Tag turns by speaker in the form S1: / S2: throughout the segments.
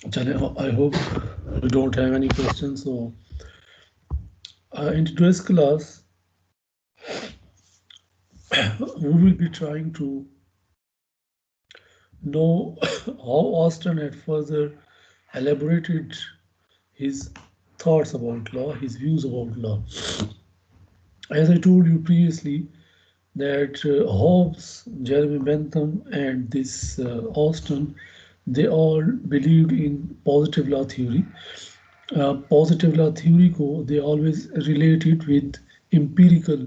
S1: Chale, I hope we don't have any questions. So, in today's class, we will be trying to know how Austin had further elaborated his thoughts about law, his views about law. As I told you previously, that Hobbes, Jeremy Bentham, and this Austin, they all believed in positive law theory. Positive law theory को they always relate it with empirical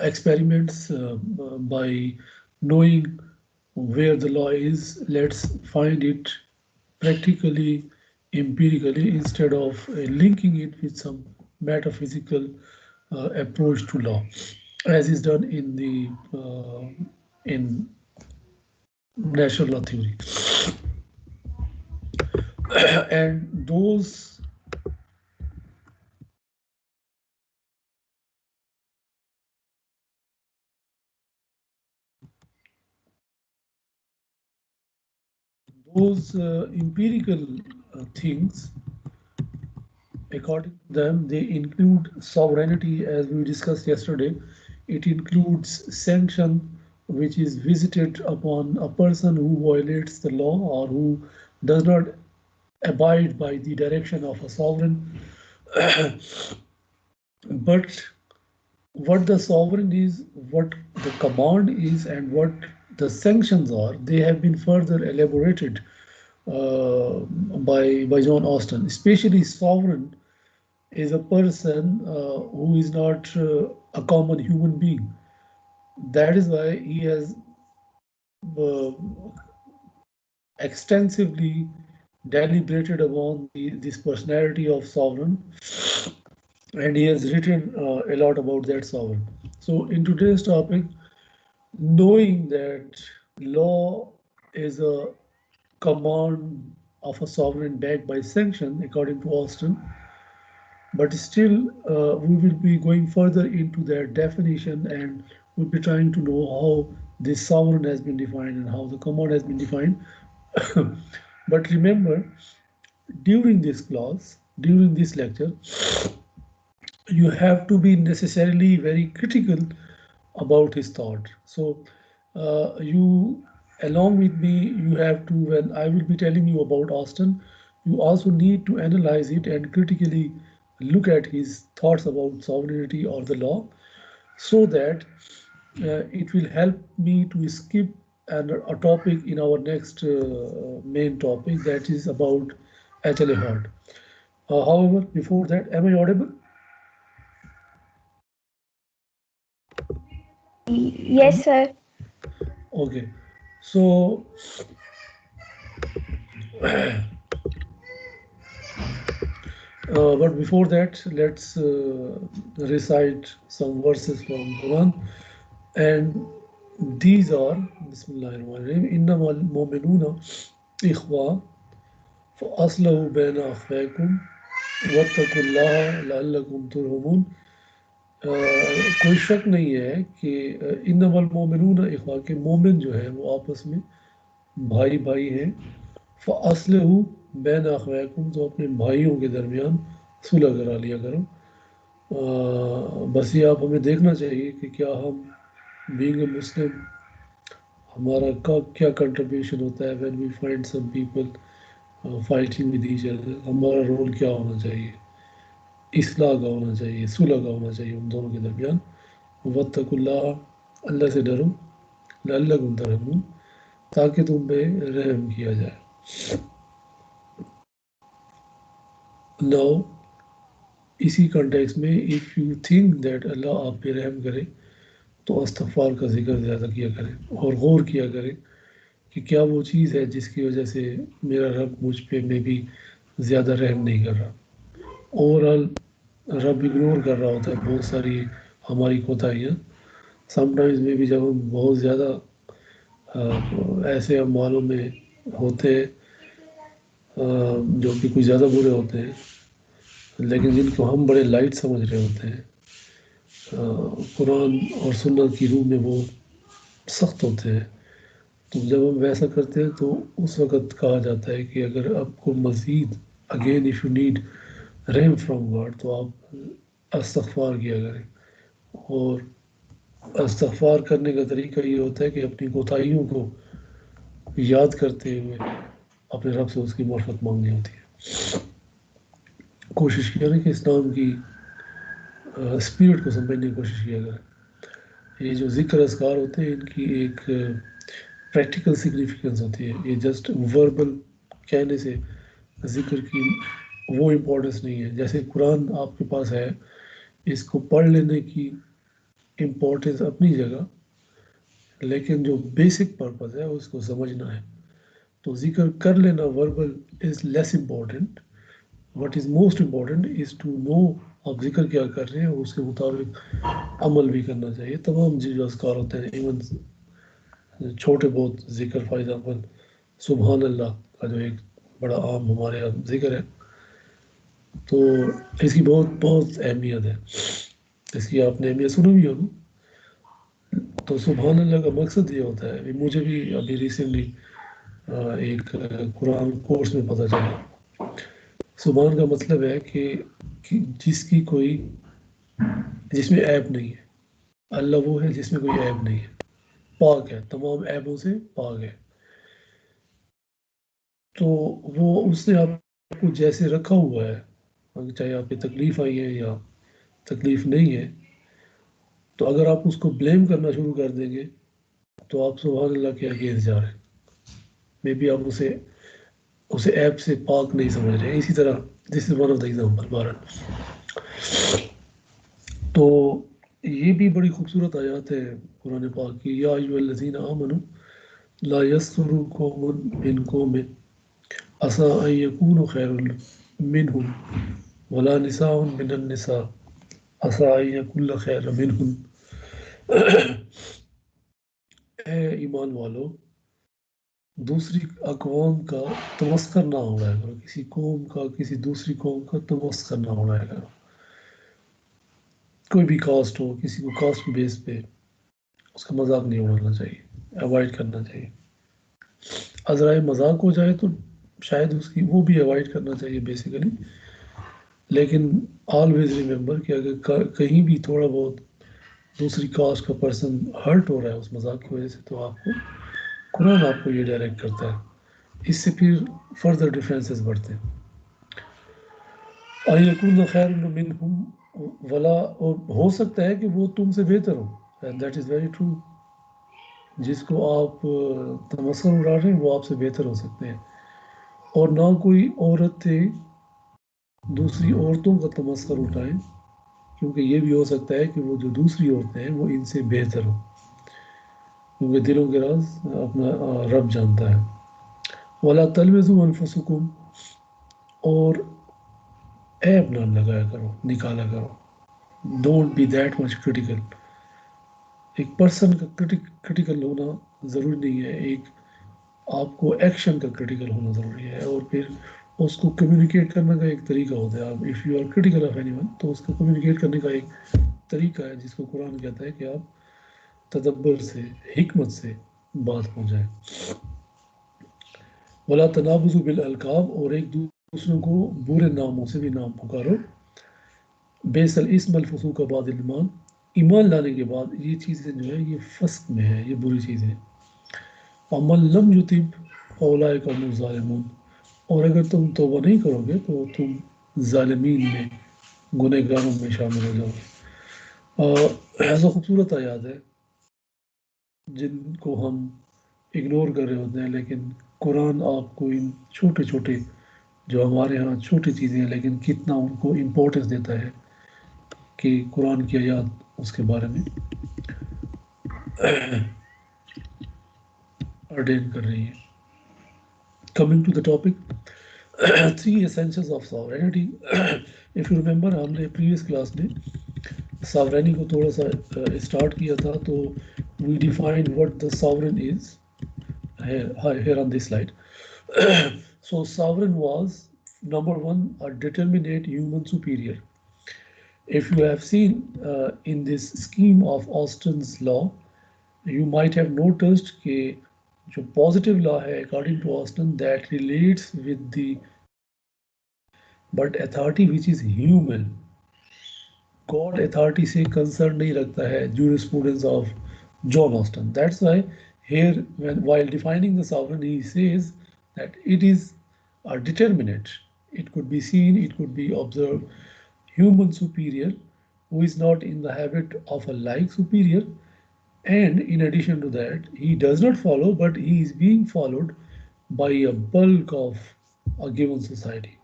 S1: experiments by knowing where the law is. Let's find it practically, empirically, instead of linking it with some metaphysical approach to law, as is done in natural law theory. And those empirical things, according to them, they include sovereignty, as we discussed yesterday. It includes sanction, which is visited upon a person who violates the law or who does not abide by the direction of a sovereign. But what the sovereign is, what the command is, and what the sanctions are, they have been further elaborated by John Austin. Especially sovereign is a person who is not a common human being. That is why he has uh, extensively deliberated upon this personality of sovereign, and he has written a lot about that sovereign. So, in today's topic, knowing that law is a command of a sovereign backed by sanction, according to Austin, but still we will be going further into their definition, and we'll be trying to know how this sovereign has been defined and how the command has been defined. But remember, during this class, during this lecture, you have to be necessarily very critical about his thought. So you, along with me, you have to, when I will be telling you about Austin, you also need to analyze it and critically look at his thoughts about sovereignty or the law, so that it will help me to skip a topic in our next main topic, that is about HLA Hart. However, before that, am I audible?
S2: Yes, sir.
S1: Okay. So, but before that, let's recite some verses from Quran. And these are, Bismillahirrahmanirrahim, innamal mu'minuna ikhwa fa aslahu bayna akhwaykum wattaqullaha la'allakum turhamun. कोई शक नहीं है कि इन्नमल मोमिनून इख्वा के मोमिन जो है वो आपस में भाई भाई हैं। फ़अस्लिहू बैन अख़वैकुम, तो अपने भाइयों के दरमियान सुलह करा लिया करो। बस ये आप हमें देखना चाहिए कि क्या हम बीइंग ए मुस्लिम, हमारा का क्या कंट्रीब्यूशन होता है when we find some people fighting with each other, हमारा रोल क्या होना चाहिए। इस्लाह का होना चाहिए, सुलह का होना चाहिए उन दोनों के दरमियान। वत्तकुल्लाह, अल्लाह से डरो, लअल्लकुम तुरहमून, ताकि तुम पे रहम किया जाए। नाउ, इसी कॉन्टेक्स्ट में, इफ़ यू थिंक दैट अल्लाह आप पे रहम करे, तो अस्तगफार का जिक्र ज़्यादा किया करें और गौर किया करें कि क्या वो चीज़ है जिसकी वजह से मेरा रब मुझ पे में भी ज़्यादा रहम नहीं कर रहा। ओवरऑल रब इग्नोर कर रहा होता है बहुत सारी हमारी कोताहियाँ। समटाइम्स में भी जब हम बहुत ज़्यादा ऐसे अमालों में होते हैं जो कि कुछ ज़्यादा बुरे होते हैं, लेकिन जिनको हम बड़े लाइट समझ रहे होते हैं, कुरान और सुन्नत की रूह में वो सख्त होते हैं, तो जब हम वैसा करते हैं तो उस वक़्त कहा जाता है कि अगर आपको मज़ीद अगेन इफ़ यू नीड रहम फ्रॉम गॉड तो आप इस्तग़फ़ार किया करें। और इस्तग़फ़ार करने का तरीका ये होता है कि अपनी कोताहियों को याद करते हुए अपने रब से उसकी मग़फ़िरत मांगनी होती है। कोशिश किया ना कि इस्लाम की स्पिरिट को समझने की कोशिश किया करें। ये जो ज़िक्र अज़कार होते हैं इनकी एक प्रैक्टिकल सिग्निफिकेंस होती है। ये जस्ट वर्बल कहने से ज़िक्र की वो इम्पोर्टेंस नहीं है। जैसे कुरान आपके पास है, इसको पढ़ लेने की इम्पोर्टेंस अपनी जगह, लेकिन जो बेसिक पर्पस है उसको समझना है। तो ज़िक्र कर लेना verbal is less important. What is most important is to know आप ज़िक्र क्या कर रहे हैं और उसके मुताबिक अमल भी करना चाहिए। तमाम जो अज़कार होते हैं, इवन छोटे बहुत ज़िक्र, फॉर एग्ज़ाम्पल सुबहान अल्लाह का जो एक बड़ा आम हमारे यहाँ ज़िक्र है, तो इसकी बहुत बहुत अहमियत है। इसकी आपने अहमियत सुनी भी होगी। तो सुबहान अल्लाह का मकसद ये होता है, मुझे भी अभी रिसेंटली एक कुरान कोर्स में पता चला। सुबहान का मतलब है कि जिसकी कोई जिसमें ऐब नहीं है। अल्लाह वो है जिसमें कोई ऐब नहीं है, पाक है, तमाम ऐबों से पाक है। तो वो उसने आपको जैसे रखा हुआ है, चाहे आपकी तकलीफ़ आई है या तकलीफ़ नहीं है, तो अगर आप उसको ब्लेम करना शुरू कर देंगे तो आप सुबहान अल्लाह के अगेंस्ट जा रहे हैं। मे बी आप उसे उसे ऐप से पाक नहीं समझ रहे हैं। इसी तरह this is one of the example बहरहाल। तो ये भी बड़ी खूबसूरत आयत है कुरान पाक की। या अय्युहल्लज़ीना आमनू ला यस्खुरु कौमुन मिन कौमिन असा अन यकूनु खैरुन मिनहुम वला निसाउन मिनन निसा असा अन यकुन्न खैरन मिनहुन। ए ईमान वालो, दूसरी अक़वाम का तमस्खुर ना उड़ाया करो। किसी कौम का किसी दूसरी कौम का तमस्खुर ना उड़ाया करो। कोई भी कास्ट हो, किसी को कास्ट बेस पे उसका मजाक नहीं उड़ाना चाहिए, अवॉइड करना चाहिए। अज़राए मजाक हो जाए तो शायद उसकी वो भी अवॉइड करना चाहिए बेसिकली। लेकिन ऑलवेज रिमेंबर कि अगर कहीं भी थोड़ा बहुत दूसरी कास्ट का पर्सन हर्ट हो रहा है उस मजाक की वजह से, तो आपको कुरान आपको ये डायरेक्ट करता है। इससे फिर फर्दर डिफरेंसेस बढ़ते हैं। अयकुन खैर मिनहुम वला, और हो सकता है कि वो तुमसे बेहतर हो, and that is very true. जिसको आप तमस्खुर उड़ा रहे हैं वो आपसे बेहतर हो सकते हैं। और ना कोई औरतें दूसरी औरतों का तमस्खुर उठाएं, क्योंकि ये भी हो सकता है कि वो जो दूसरी औरतें हैं वो इनसे बेहतर हो, क्योंकि दिलों के राज अपना रब जानता है। वला तलमिज़ू अनफुसकुम, और ऐब ना लगाया करो, निकाला करो। Don't be that much critical. एक पर्सन का क्रिटिकल होना ज़रूरी नहीं है, एक आपको एक्शन का क्रिटिकल होना ज़रूरी है। और फिर उसको कम्युनिकेट करने का एक तरीका होता है। आप if you are critical of anyone तो उसको कम्युनिकेट करने का एक तरीका है जिसको कुरान कहता है कि आप तदब्बर से, हिकमत से बात पहुँचाएं। वला तनाबुज़ु बिल अलकाब, और एक दूसरों को बुरे नामों से भी नाम पुकारो। बेसल इसमल फसूक बाद ईमान, ईमान लाने के बाद ये चीज़ें जो है ये फस्क में है, ये बुरी चीज़ें। अमल लम युतिब औलाए का ज़ालिमून, और अगर तुम तौबा नहीं करोगे तो तुम ज़ालिमीन में, गुनहगारों में शामिल हो जाओगे। ऐसा खूबसूरत आयात है जिनको हम इग्नोर कर रहे होते हैं, लेकिन कुरान आपको इन छोटे छोटे जो हमारे यहाँ छोटी चीज़ें हैं लेकिन कितना उनको इम्पोर्टेंस देता है कि कुरान की आयत उसके बारे में अर्डेन कर रही है। Coming to the topic, three essentials of sovereignty. If you remember हमने प्रीवियस क्लास में सॉवरेनी को थोड़ा सा स्टार्ट किया था, तो we defined what the sovereign is here on this slide. So sovereign was number one, a determinate human superior. If you have seen in this scheme of Austin's law, you might have noticed कि जो positive law है according to Austin that relates with the but authority which is human god authority से concern नहीं रखता है jurisprudence of John Austin. That's why here, while defining the sovereign, he says that it is a determinate. It could be seen, it could be observed, human superior who is not in the habit of a like superior. And in addition to that, he does not follow, but he is being followed by a bulk of a given society.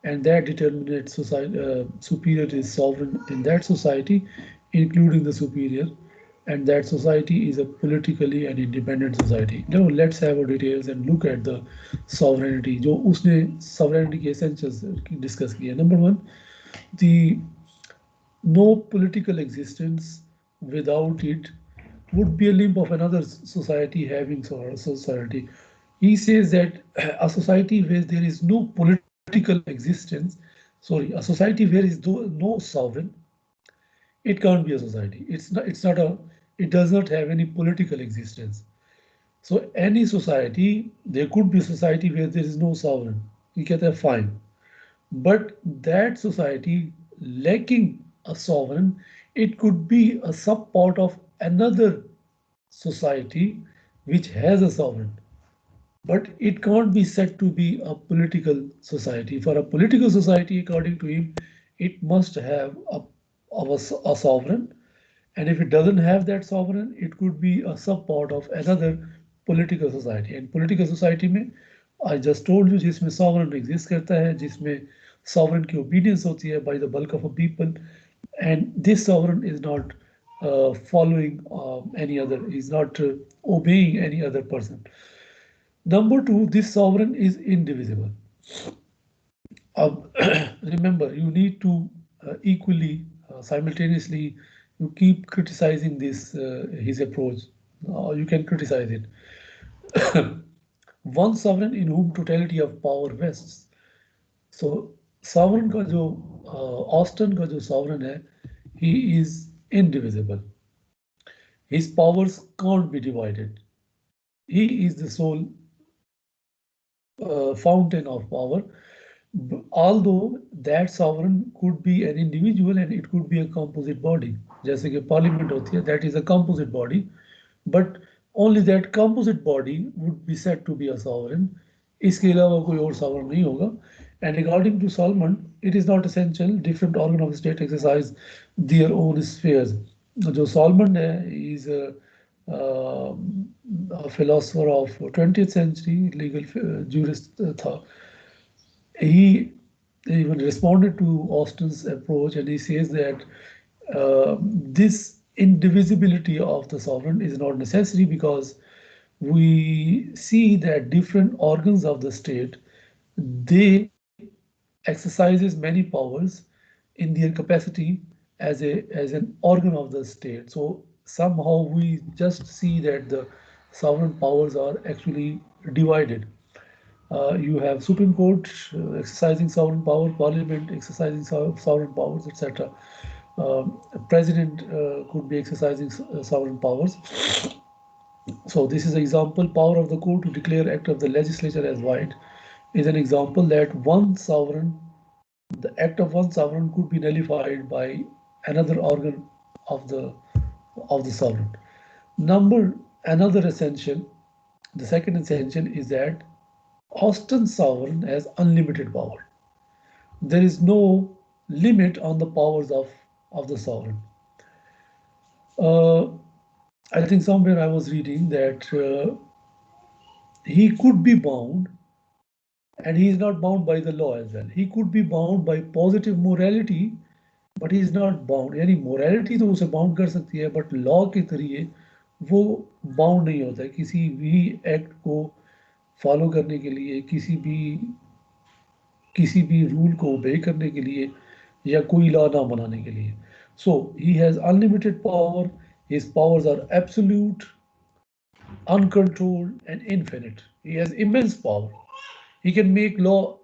S1: And that determinate society, superior is sovereign in that society, including the superior. And that society is a politically and independent society. Now let's have a details and look at the sovereignty. जो उसने sovereignty के essentials discuss किया. Number one, the no political existence without it would be a limb of another society having society. He says that a society where there is no political existence, sorry, a society where is no sovereign, it can't be a society. It's not a, it does not have any political existence. So any society, there could be a society where there is no sovereign. You get that fine. But that society lacking a sovereign, it could be a subpart of another society which has a sovereign. But it can't be said to be a political society. For a political society, according to him, it must have a sovereign. And if it doesn't have that sovereign, it could be a subpart of another political society. And political society में I just told you जिसमें sovereign exist करता है, जिसमें sovereign की obedience होती है by the bulk of a people, and this sovereign is not following any other, is not obeying any other person. Number two, this sovereign is indivisible. Remember, you need to equally, simultaneously, you keep criticizing this his approach. You can criticize it. One sovereign in whom totality of power vests. So sovereign का जो Austin का जो sovereign है, he is indivisible. His powers can't be divided. He is the sole fountain of power. Although that sovereign could be an individual and it could be a composite body. जैसे कि parliament होती है, that is a composite body, but only that composite body would be said to be a sovereign. इसके अलावा कोई और sovereign नहीं होगा. And according to Solomon, it is not essential. Different organ of the state exercise their own spheres. जो Solomon है, is a philosopher of 20th century, legal jurist था. He even responded to Austin's approach, and he says that this indivisibility of the sovereign is not necessary because we see that different organs of the state, they exercises many powers in their capacity as an organ of the state. So somehow we just see that the sovereign powers are actually divided. You have Supreme Court exercising sovereign power, Parliament exercising sovereign powers, etc. President could be exercising sovereign powers. So this is an example. Power of the court to declare act of the legislature as void is an example that one sovereign, the act of one sovereign could be nullified by another organ of the sovereign. Number another essential, the second essential is that Austin's sovereign has unlimited power. There is no limit on the powers of the sovereign. Uh, I think somewhere I was reading that he could be bound, and he is not bound by the law as well. He could be bound by positive morality, but he is not bound. यानी morality तो उसे bound कर सकती है, but law के जरिए वो bound नहीं होता है किसी भी act को follow करने के लिए, किसी भी rule को obey करने के लिए, या कोई law ना बनाने के लिए. So he has unlimited power. His powers are absolute, uncontrolled, and infinite. He has immense power. He can make law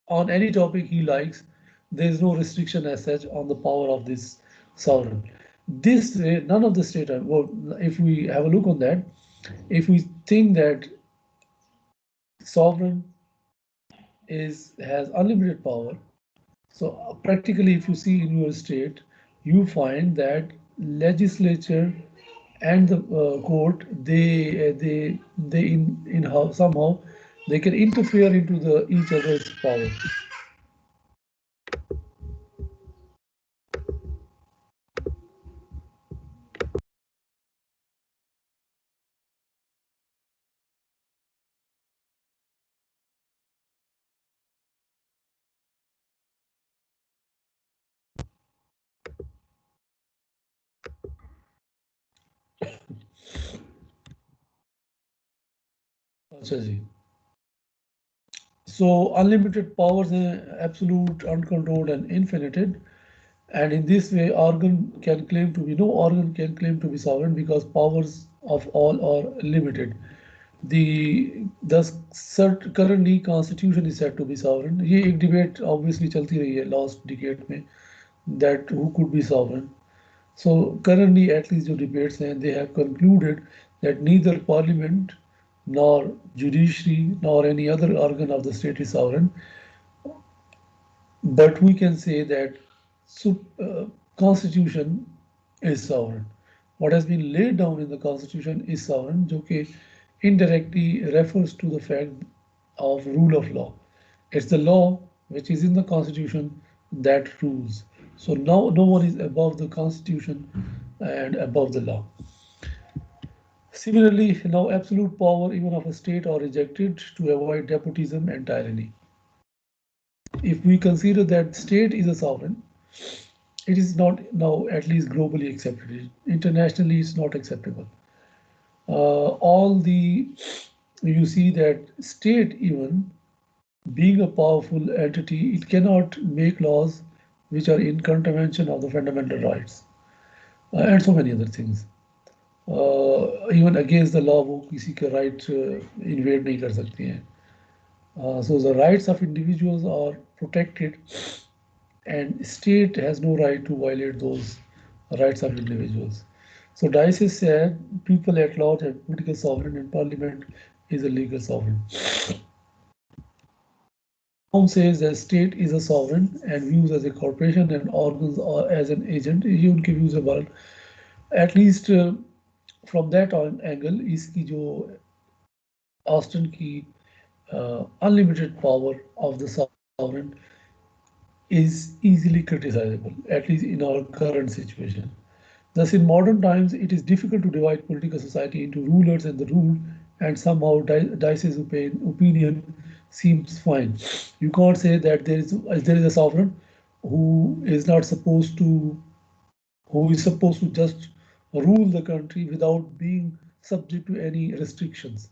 S1: on any topic he likes. There is no restriction as such on the power of this sovereign. This none of the state. Well, if we have a look on that, if we think that sovereign has unlimited power. So practically, if you see in your state, you find that legislature and the court, they in how somehow they can interfere into the each other's power. अच्छा जी. So unlimited powers, absolute, uncontrolled, and infinite. And in this way, organ can claim to be no organ can claim to be sovereign because powers of all are limited. The currently constitution is said to be sovereign. ये एक debate obviously चलती रही है last decade में that who could be sovereign. So currently at least the debates and they have concluded that neither parliament nor judiciary nor any other organ of the state is sovereign, but we can say that constitution is sovereign. What has been laid down in the constitution is sovereign, जो कि indirectly refers to the fact of rule of law. It's the law which is in the constitution that rules. So now no one is above the constitution and above the law. Similarly, now absolute power even of a state are rejected to avoid despotism and tyranny. If we consider that state is a sovereign, it is not now at least globally accepted. Internationally, it's not acceptable. All the you see that state even being a powerful entity, it cannot make laws which are in contravention of the fundamental rights and so many other things. Even against the law, वो किसी के right invade नहीं कर सकती हैं. So the rights of individuals are protected and state has no right to violate those rights of individuals. So Dice said people at large have political sovereign and parliament is a legal sovereign. Home says that state is a sovereign and views as a corporation and organs or as an agent. ये उनके views about at least from that angle इसकी जो Austin की unlimited power of the sovereign is easily criticizable, at least in our current situation. Thus, in modern times, it is difficult to divide political society into rulers and the ruled, and somehow Dice's opinion seems fine. You can't say that there is a sovereign who is not supposed to who is supposed to just rule the country without being subject to any restrictions.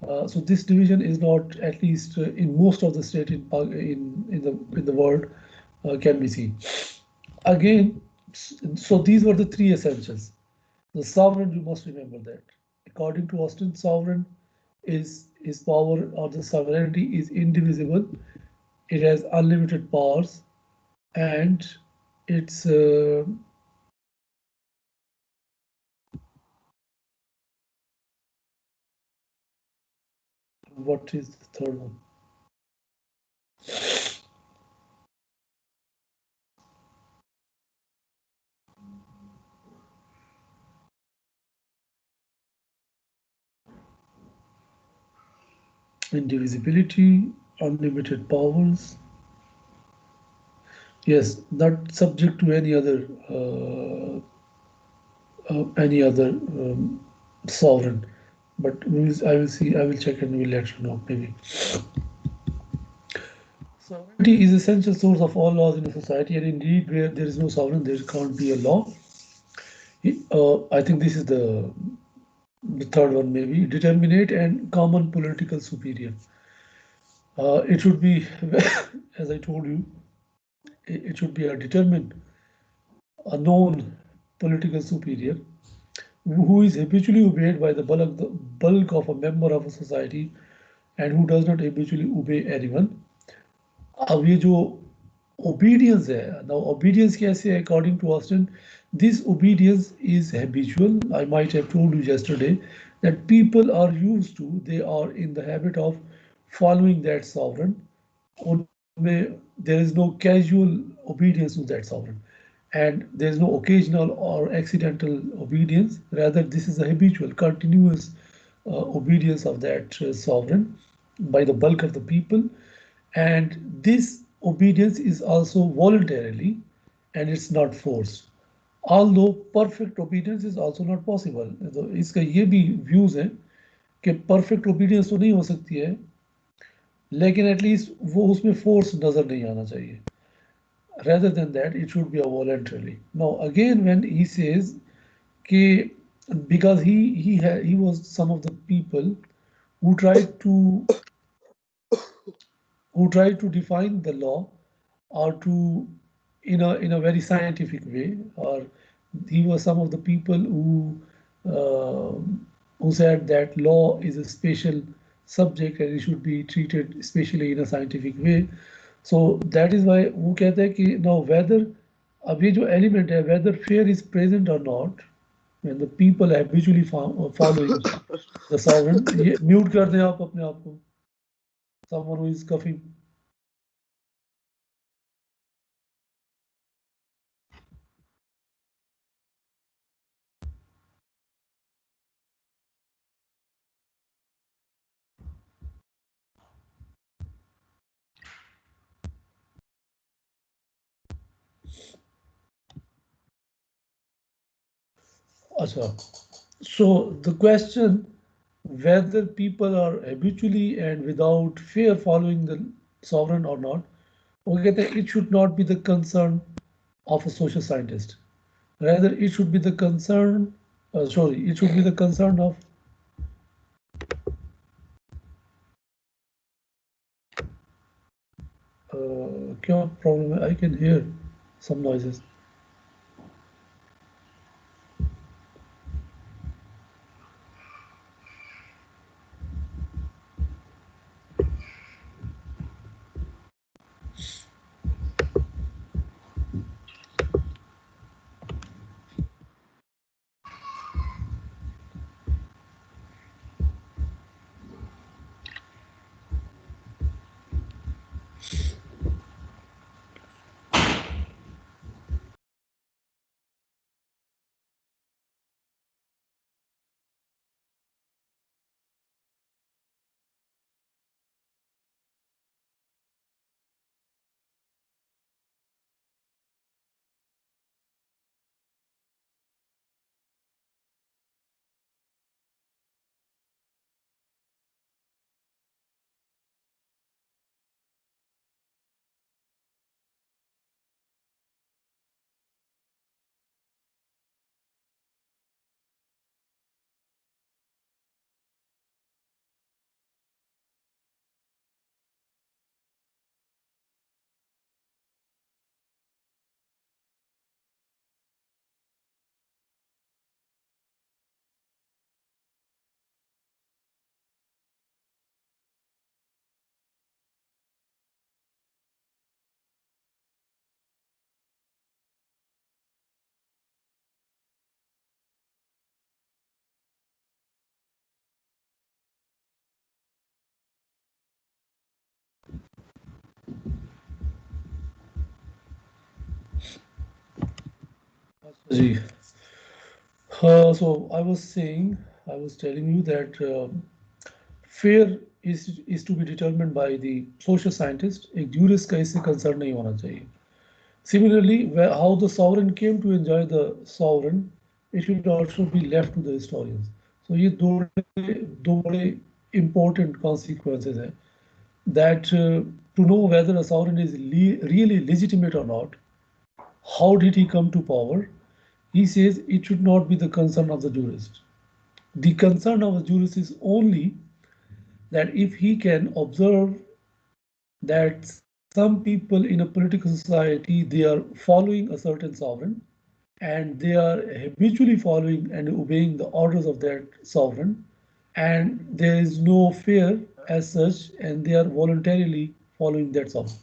S1: So this division is not, at least in most of the state in the world, can be seen. Again, so these were the three essentials. The sovereign, you must remember that. According to Austin, sovereign is his power or the sovereignty is indivisible. It has unlimited powers, and it's what is the third one? Indivisibility, unlimited powers. Yes, not subject to any other sovereign. But I will see. I will check and we'll let you know maybe. Sovereignty is essential source of all laws in a society, and indeed, where there is no sovereign, there can't be a law. I think this is the third one, maybe determinate and common political superior. It should be, as I told you, it should be a determined, a known political superior who is habitually obeyed by the bulk of a member of a society and who does not habitually obey anyone. अब ये जो obedience है, now obedience कैसे है according to Austin, this obedience is habitual. I might have told you yesterday that people are used to, they are in the habit of following that sovereign. उनमें there is no casual obedience to that sovereign, and there is no occasional or accidental obedience. Rather, this is a habitual, continuous obedience of that sovereign by the bulk of the people, and this obedience is also voluntarily, and it's not forced. Although perfect obedience is also not possible. तो इसका ये भी views है कि perfect obedience तो नहीं हो सकती है, लेकिन एटलीस्ट वो उसमें फोर्स नजर नहीं आना चाहिए. Rather than that, it should be a voluntarily. Now again, when he says कि because he was some of the people who tried to define the law, or to in a very scientific way, or he was some of the people uh, who said that law is a special subject and it should be treated especially in a scientific way. So that is why वो कहता है कि now whether अब ये जो element है, whether fear is present or not, when the people habitually following the sovereign. ये mute कर दें आप अपने आप को, someone who is coughing. अच्छा. So the question whether people are habitually and without fear following the sovereign or not, okay, it should not be the concern of a social scientist. Rather, it should be the concern. Sorry, it should be the concern of. क्या problem है? I can hear some noises. Ji. So I was telling you that fear is to be determined by the social scientist. एक jurist का इससे concern नहीं होना चाहिए. Similarly, how the sovereign came to enjoy the sovereign, it should also be left to the historians. So ये दो बड़े important consequences हैं that to know whether a sovereign is really legitimate or not, how did he come to power? He says it should not be the concern of the jurist. The concern of the jurist is only that if he can observe that some people in a political society, they are following a certain sovereign, and they are habitually following and obeying the orders of that sovereign, and there is no fear as such, and they are voluntarily following that sovereign.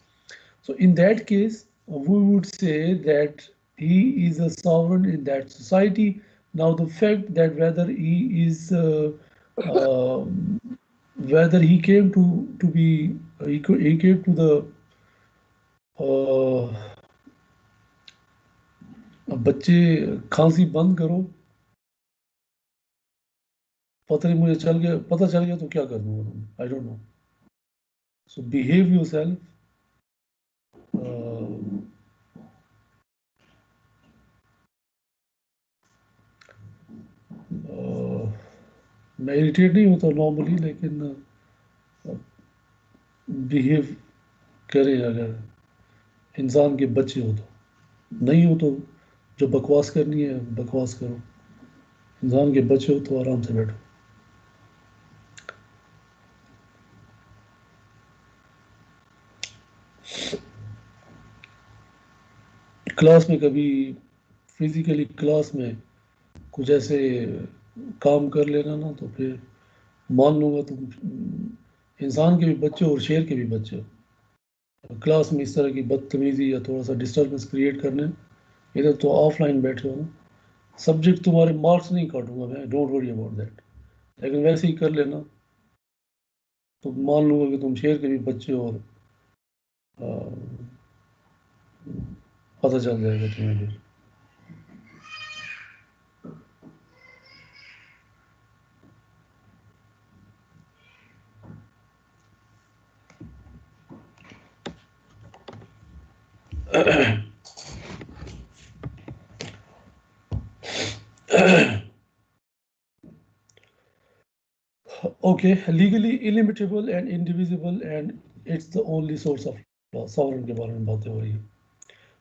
S1: So in that case, we would say that he is a sovereign in that society. Now, the fact that whether he is whether he came to be he came to the uh, बच्चे खांसी बंद करो, पता नहीं मुझे पता चल गया तो क्या कर दूंगा, I don't know. So behave yourself. मैं इरिटेट नहीं होता नॉर्मली, लेकिन बिहेव करे अगर इंसान के बच्चे हो तो. नहीं हो तो जो बकवास करनी है बकवास करो. इंसान के बच्चे हो तो आराम से बैठो. क्लास में कभी फिजिकली क्लास में कुछ ऐसे काम कर लेना ना, तो फिर मान लूंगा तुम इंसान के भी बच्चे हो और शेर के भी बच्चे हो. क्लास में इस तरह की बदतमीजी या थोड़ा सा डिस्टर्बेंस क्रिएट करने, इधर तो ऑफलाइन बैठे हो ना. सब्जेक्ट तुम्हारे मार्क्स नहीं काटूंगा मैं, डोंट वरी अबाउट दैट, लेकिन वैसे ही कर लेना तो मान लूंगा कि तुम शेर के भी बच्चे हो, और अ, पता चल जाएगा तुम्हें फिर. Okay, legally illimitable and indivisible, and it's the only source of law. Sovereign के बारे में बातें हो रही हैं.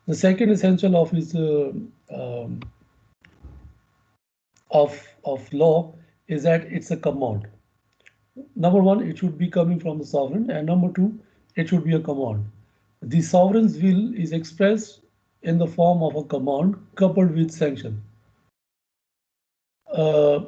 S1: The second essential of is um, of law is that it's a command. Number one, it should be coming from the sovereign, and number two, it should be a command. The sovereign's will is expressed in the form of a command coupled with sanction.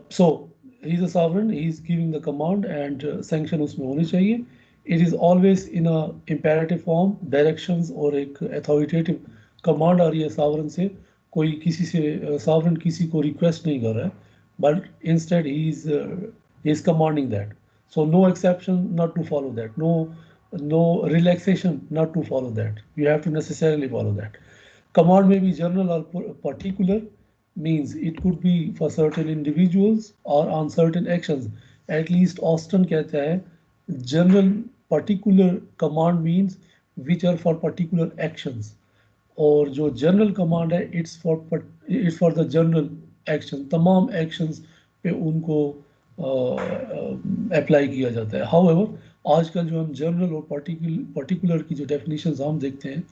S1: So he's a sovereign, he's giving the command, and sanction उसमें होनी चाहिए. It is always in a imperative form, directions और एक authoritative command आ रही है sovereign से. कोई किसी से sovereign किसी को request नहीं कर रहा है, but instead he is commanding that. So no exception not to follow that, no relaxation not to follow that. You have to necessarily follow that. Command may be general or particular, means it could be for certain individuals or on certain actions. At least Austin कहता है general particular command means which are for particular actions, और जो general command है it's for the general action, तमाम actions पे उनको apply किया जाता है. हाउएवर आजकल जो हम जनरल और पर्टिकुलर की जो डेफिनेशंस हम देखते हैं,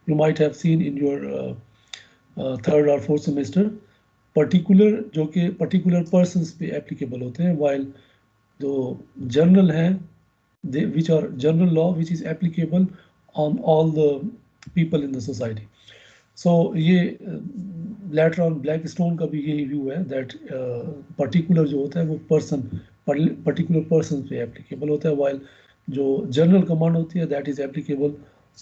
S1: you might have seen in your third और फोर्थ सेमेस्टर, पर्टिकुलर जो कि पर्टिकुलर पर्सनस पे एप्लीकेबल होते हैं, वाइल जो जनरल हैं which are general law which is applicable on all the people in the society. So ये लेटर ऑन ब्लैक स्टोन का भी यही व्यू है दैट पर्टिकुलर जो होता है वो पर्टिकुलर पर्सन पे एप्लीकेबल होता है, वाइल जो जनरल कमांड होती है that is applicable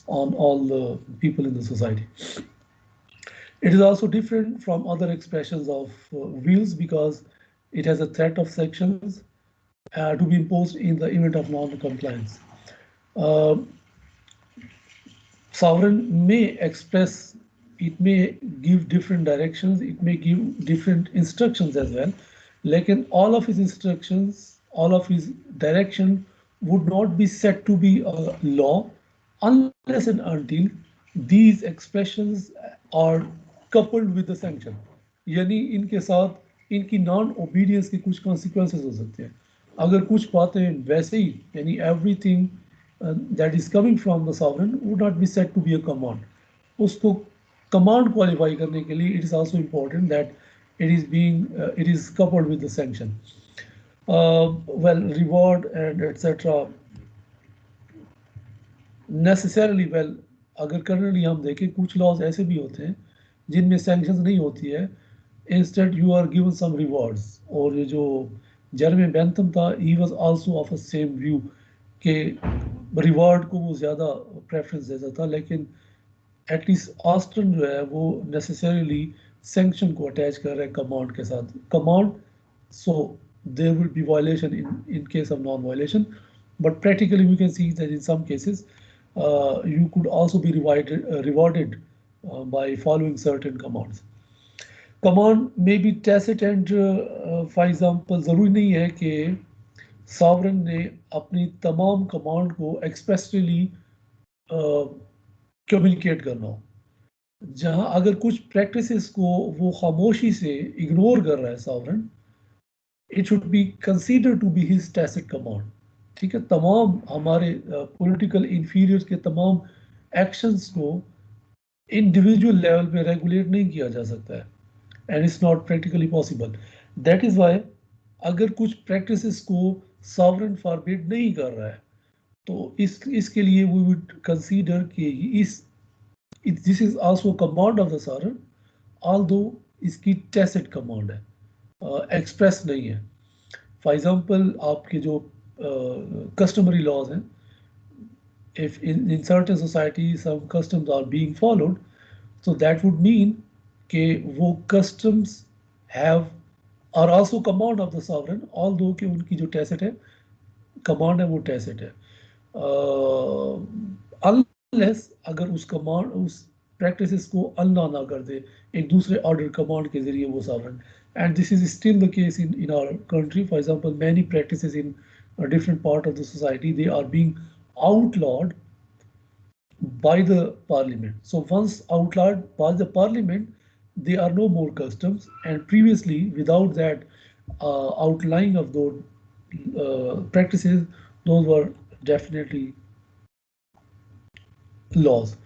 S1: on all the people in the society. It is also different from other expressions of wills because it has a threat of sanctions to be imposed in the event of non-compliance. Uh, Sovereign may express, it may give different directions, it may give different instructions as well. Like in all of his instructions, all of his direction would not be said to be a law unless and until these expressions are coupled with the sanction. यानी इनके साथ इनकी non obedience के कुछ consequences हो सकते हैं. अगर कुछ बातें वैसे ही यानी everything that is coming from the sovereign would not be said to be a command. उसको command qualify करने के लिए it is also important that it is coupled with the sanction. Well, reward and etc. Necessarily well, अगर currently हम देखें कुछ laws ऐसे भी होते हैं जिनमें sanctions नहीं होती है, instead you are given some rewards. और ये जो जर्मी बेंथम था, he was also of a same view कि रिवार्ड को वो ज़्यादा प्रेफरेंस देता था, लेकिन एटलीस्ट ऑस्टन जो है वो नेसेसरीली सेंक्शन को अटैच कर रहा है कमांड के साथ. Command so there will be violation in case of non-violation. But practically, we can see that in some cases, you could also be rewarded by following certain commands. Command may be tacit and, for example, ज़रूरी नहीं है कि sovereign ने अपनी तमाम command को expressly communicate करना हो. जहां अगर कुछ प्रैक्टिसेस को वो खामोशी से इग्नोर कर रहा है sovereign, it should be consider to be his tacit command. ठीक है, तमाम हमारे पॉलिटिकल इंफीरियर्स के तमाम एक्शंस को इंडिविजुअल लेवल पे रेगुलेट नहीं किया जा सकता है, and it's not practically possible. That is why अगर कुछ प्रैक्टिसेस को सॉवरन फॉरबिड नहीं कर रहा है, तो इसके लिए वी वुड कंसीडर कि this is also command of the sovereign, although इसकी टैसिट कमांड है, एक्सप्रेस नहीं है. फॉर एग्जांपल, आपके जो customary laws हैं, if in certain societies some customs are being followed, so that would mean कि वो customs are also command of the sovereign, although कि उनकी जो tacit है, command है, वो tacit है. Unless अगर उस command, उस practices को अल्लाह ना कर दे एक दूसरे order command के जरिए वो sovereign. And this is still the case in our country. For example, many practices in a different part of the society, they are being outlawed by the parliament. So once outlawed by the parliament, they are no more customs. And previously, without that outlying of those practices, those were definitely laws.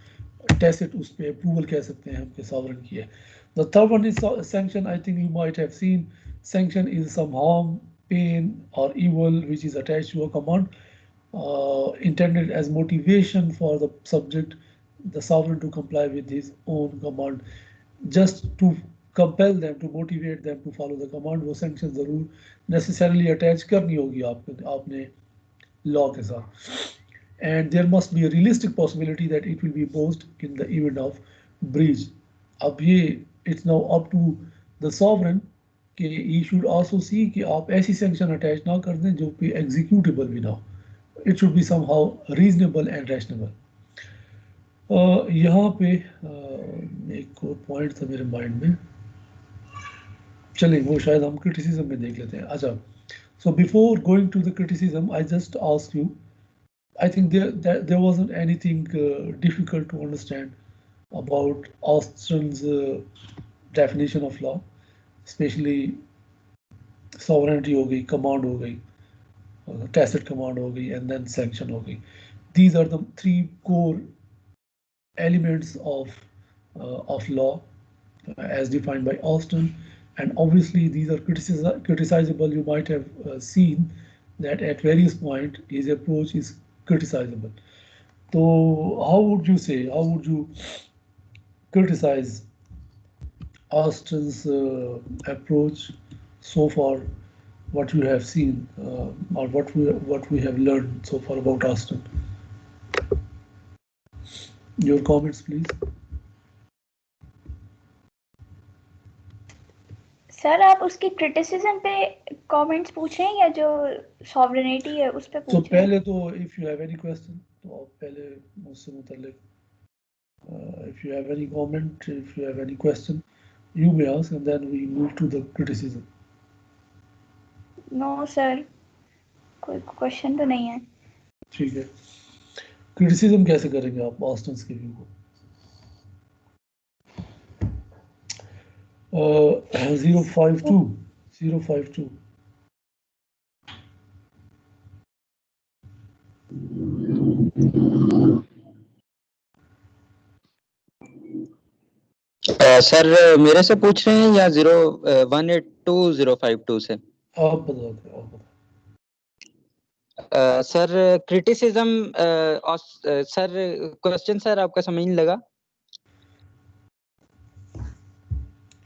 S1: Tacit उस पे approval कह सकते हैं हम कि sovereign की है. The third one is sanction. I think you might have seen sanction is some harm, pain, or evil which is attached to a command, intended as motivation for the subject, the sovereign, to comply with his own command, just to compel them, to motivate them to follow the command. वो sanction जरूर necessarily attach करनी होगी आपने law के साथ. And there must be a realistic possibility that it will be imposed in the event of breach. अब ये it's now up to the sovereign कि he should also see कि आप ऐसी sanction attach ना कर दें जो कि executable भी ना हो. It should be somehow reasonable and rational. यहाँ पे एक और पॉइंट था मेरे माइंड में, चलिए वो शायद हम क्रिटिसिज्म में देख लेते हैं. अच्छा, so before going to the criticism, I just asked you, I think there wasn't anything difficult to understand about Austen's definition of law, especially sovereignty हो गई, command हो गई, tacit command हो गई, and then sanction हो गई. These are the three core elements of law as defined by Austen, and obviously these are criticizable. You might have seen that at various points his approach is criticizable. So how would you criticize Austen's approach so far, what you have seen, or what we have learned so far about Austen? Your comments, please.
S2: Sir आप उसकी criticism पे comments पूछें या जो sovereignty है उस पे पूछें?
S1: तो पहले तो if you have any question, तो आप पहले मुझसे मुताल्लिक if you have any comment, if you have any question, you may ask, and then we move to the criticism.
S2: No sir, कोई क्वेश्चन तो नहीं है.
S1: ठीक है, क्रिटिसिज्म कैसे करेंगे आप ऑस्टन्स के व्यू को? 052.
S3: सर मेरे से पूछ रहे हैं या 0182 से?
S1: आप बताओ.
S3: Sir criticism, sir question sir आपका समझ नहीं लगा.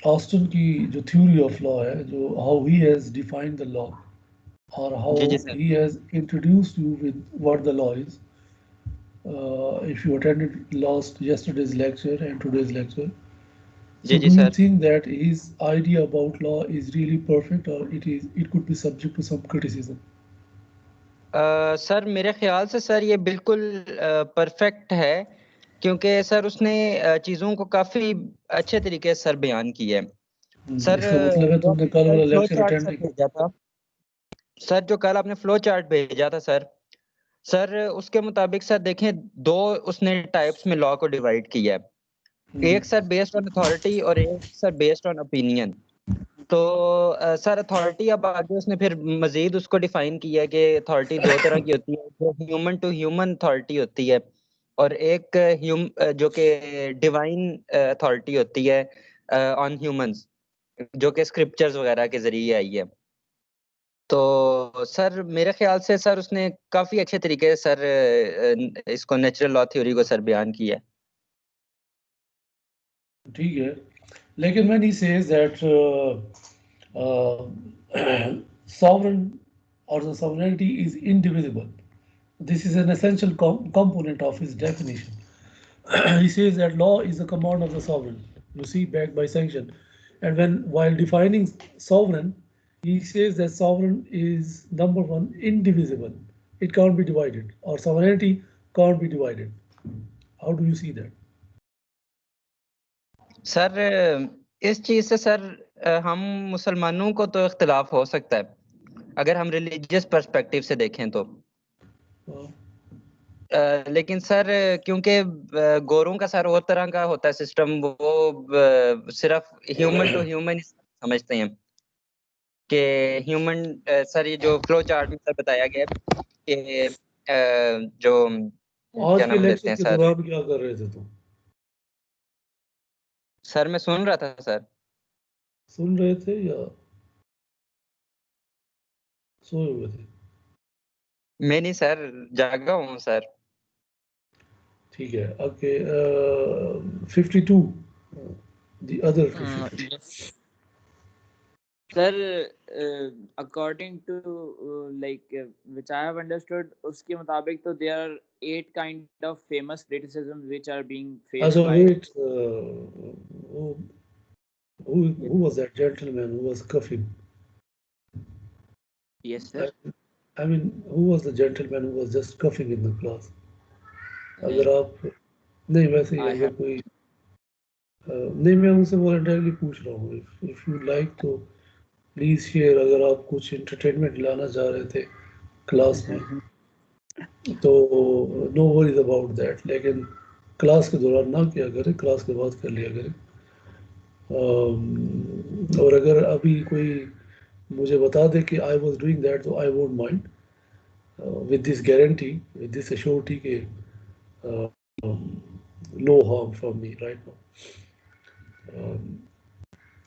S1: ऑस्टन की जो थ्योरी ऑफ लॉ है, जो how he has defined the law, और how he has introduced you with what the law is. If you attended yesterday's lecture and today's lecture, So
S3: जी
S1: do you
S3: sir.
S1: think that his idea about law is really perfect, or it could be subject to some criticism?
S3: Sir मेरे ख्याल से sir ये बिल्कुल perfect है, क्योंकि sir उसने चीज़ों को काफ़ी अच्छे तरीके से सर बयान किया है। सर
S1: इसका मतलब है
S3: जो
S1: तुमने
S3: आपने
S1: कल
S3: कल
S1: वाला
S3: flow
S1: lecture
S3: chart
S1: attend
S3: sir
S1: नहीं
S3: भेजा था, सर जो कल आपने फ्लो चार्ट भेजा था सर उसके मुताबिक सर देखें, दो उसने टाइप्स में लॉ को डिवाइड किया है। एक सर बेस्ड ऑन अथॉरिटी और एक सर बेस्ड ऑन ओपिनियन। तो सर अथॉरिटी अब आगे उसने फिर मजीद उसको डिफाइन किया है कि अथॉरिटी दो तरह की होती है, जो ह्यूमन टू ह्यूमन अथॉरिटी होती है, और एक जो कि डिवाइन अथॉरिटी होती है ऑन ह्यूमंस, जो कि स्क्रिप्चर्स वगैरह के जरिए आई है। तो सर मेरे ख्याल से सर उसने काफी अच्छे तरीके से सर इसको नेचुरल लॉ थ्योरी को सर बयान किया है।
S1: ठीक है, लेकिन when he says that sovereign or the sovereignty is indivisible, this is an essential component of his definition. He says that law is the command of the sovereign, you see, backed by sanction. And while defining sovereign, he says that sovereign is number one, indivisible. It can't be divided, or sovereignty can't be divided. How do you see that?
S3: Sir इस चीज से sir हम मुसलमानों को तो इख्तिलाफ हो सकता है, अगर हम रिलीजियस पर्सपेक्टिव से देखें तो।
S1: Uh,
S3: लेकिन सर क्योंकि गोरों का सर और तरह का होता है सिस्टम, वो सिर्फ ह्यूमन टू ह्यूमन समझते हैं कि ह्यूमन। सर ये जो फ्लो चार्ट में सर बताया गया है कि जो
S1: आज
S3: क्या
S1: के
S3: नाम लेते
S1: लेक्चर
S3: हैं
S1: के
S3: सर।
S1: दौरान क्या कर रहे थे तुम?
S3: सर मैं सुन रहा था सर।
S1: सुन रहे थे या सोए हुए थे?
S3: मैं नहीं सर, जागा हूँ सर।
S1: ठीक है, okay. 52, the other 52.
S4: Yes. Sir, according to which I have understood, उसके मुताबिक तो there are 8 kind of famous criticisms which are being faced
S1: So
S4: by.
S1: wait, who was that gentleman who was coughing?
S4: Yes, sir.
S1: I mean, who was the gentleman who was just coughing in the class? अगर
S4: नहीं,
S1: आप नहीं, वैसे ही
S4: I
S1: अगर
S4: have.
S1: कोई नहीं, मैं उनसे वॉलंटियरली पूछ रहा हूँ। इफ यू लाइक तो प्लीज शेयर, अगर आप कुछ एंटरटेनमेंट लाना चाह रहे थे क्लास में तो नो वरीज अबाउट दैट, लेकिन क्लास के दौरान ना किया करें, क्लास के बाद कर लिया करें। और अगर अभी कोई मुझे बता दे कि आई वॉज डूइंग दैट तो I won't mind, with this guarantee, with this assurity के no harm from me right now.